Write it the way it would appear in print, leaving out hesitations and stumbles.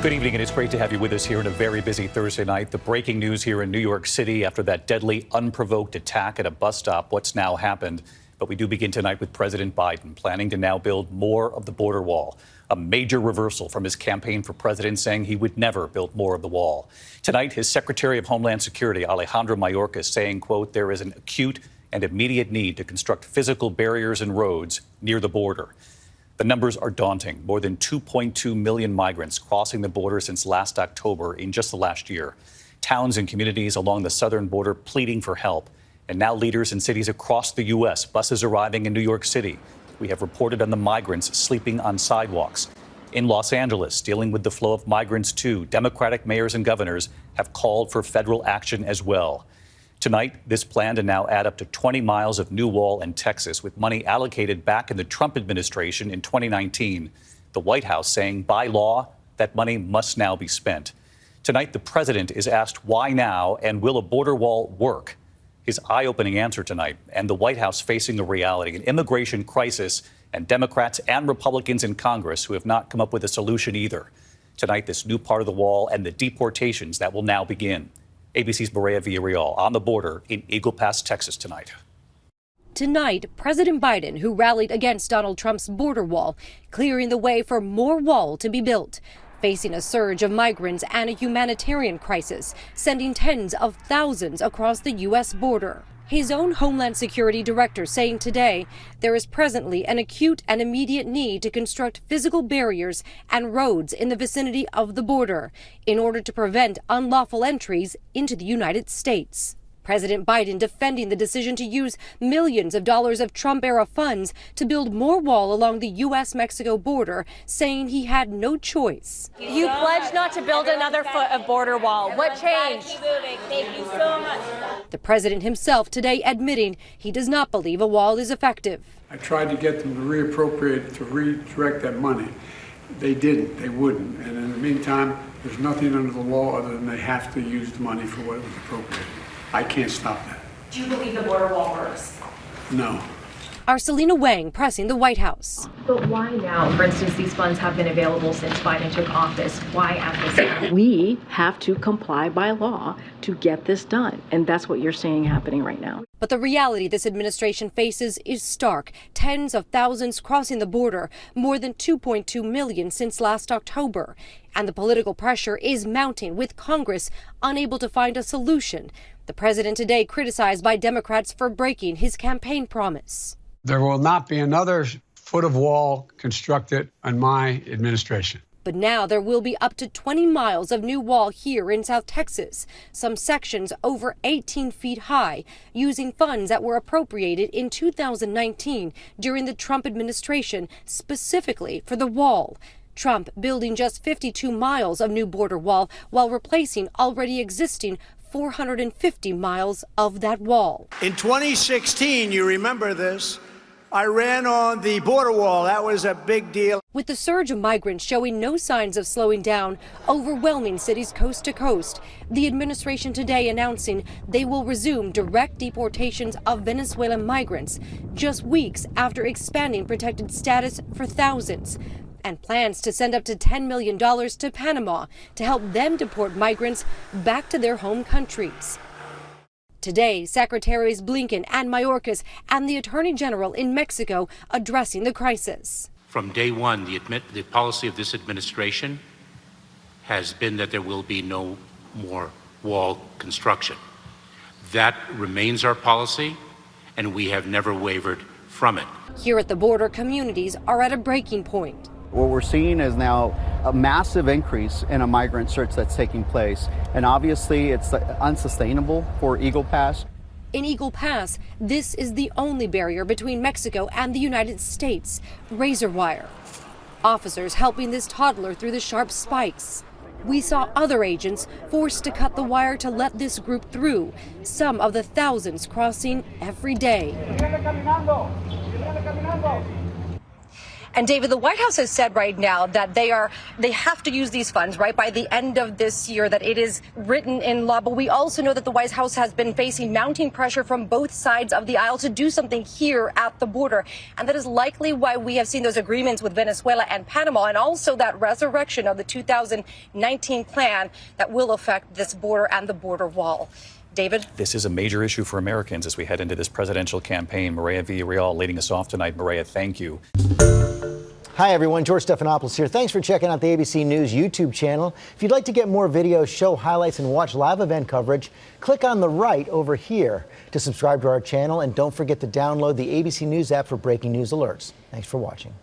Good evening, and it's great to have you with us here on a very busy Thursday night. The breaking news here in New York City after that deadly, unprovoked attack at a bus stop. What's now happened? But we do begin tonight with President Biden planning to now build more of the border wall. A major reversal from his campaign for president, saying he would never build more of the wall. Tonight, his Secretary of Homeland Security, Alejandro Mayorkas, saying, quote, there is an acute and immediate need to construct physical barriers and roads near the border. The numbers are daunting. More than 2.2 million migrants crossing the border since last October in just the last year. Towns and communities along the southern border pleading for help. And now leaders in cities across the U.S., buses arriving in New York City. We have reported on the migrants sleeping on sidewalks. In Los Angeles, dealing with the flow of migrants too, Democratic mayors and governors have called for federal action as well. Tonight, this plan to now add up to 20 miles of new wall in Texas, with money allocated back in the Trump administration in 2019. The White House saying by law that money must now be spent. Tonight, the president is asked why now and will a border wall work? His eye-opening answer tonight, and the White House facing the reality, an immigration crisis, and Democrats and Republicans in Congress who have not come up with a solution either. Tonight, this new part of the wall and the deportations that will now begin. ABC's Maria Villarreal on the border in Eagle Pass, Texas tonight. Tonight, President Biden, who rallied against Donald Trump's border wall, clearing the way for more wall to be built, facing a surge of migrants and a humanitarian crisis, sending tens of thousands across the U.S. border. His own Homeland Security director saying today there is presently an acute and immediate need to construct physical barriers and roads in the vicinity of the border in order to prevent unlawful entries into the United States. President Biden defending the decision to use millions of dollars of Trump-era funds to build more wall along the U.S.-Mexico border, saying he had no choice. You pledged not to build another foot of border wall. What changed? Thank you so much. The president himself today admitting he does not believe a wall is effective. I tried to get them to reappropriate, to redirect that money. They didn't. They wouldn't. And in the meantime, there's nothing under the law other than they have to use the money for what was appropriated. I can't stop that. Do you believe the border wall works? No. Our Selena Wang pressing the White House. But why now? For instance, these funds have been available since Biden took office. Why at this time? We have to comply by law to get this done. And that's what you're seeing happening right now. But the reality this administration faces is stark. Tens of thousands crossing the border, more than 2.2 million since last October. And the political pressure is mounting, with Congress unable to find a solution. The president today criticized by Democrats for breaking his campaign promise. There will not be another foot of wall constructed in my administration. But now there will be up to 20 miles of new wall here in South Texas, some sections over 18 feet high, using funds that were appropriated in 2019 during the Trump administration specifically for the wall. Trump building just 52 miles of new border wall while replacing already existing 450 miles of that wall. In 2016, you remember this, I ran on the border wall. That was a big deal. With the surge of migrants showing no signs of slowing down, overwhelming cities coast to coast, the administration today announcing they will resume direct deportations of Venezuelan migrants just weeks after expanding protected status for thousands, and plans to send up to $10 million to Panama to help them deport migrants back to their home countries. Today, Secretaries Blinken and Mayorkas and the Attorney General in Mexico addressing the crisis. From day one, the policy of this administration has been that there will be no more wall construction. That remains our policy, and we have never wavered from it. Here at the border, communities are at a breaking point. What we're seeing is now a massive increase in a migrant surge that's taking place. And obviously, it's unsustainable for Eagle Pass. In Eagle Pass, this is the only barrier between Mexico and the United States, razor wire. Officers helping this toddler through the sharp spikes. We saw other agents forced to cut the wire to let this group through, some of the thousands crossing every day. And David, the White House has said right now that they have to use these funds, right, by the end of this year, that it is written in law. But we also know that the White House has been facing mounting pressure from both sides of the aisle to do something here at the border. And that is likely why we have seen those agreements with Venezuela and Panama, and also that resurrection of the 2019 plan that will affect this border and the border wall. David? This is a major issue for Americans as we head into this presidential campaign. Maria Villarreal leading us off tonight. Maria, thank you. Hi, everyone. George Stephanopoulos here. Thanks for checking out the ABC News YouTube channel. If you'd like to get more videos, show highlights, and watch live event coverage, click on the right over here to subscribe to our channel. And don't forget to download the ABC News app for breaking news alerts. Thanks for watching.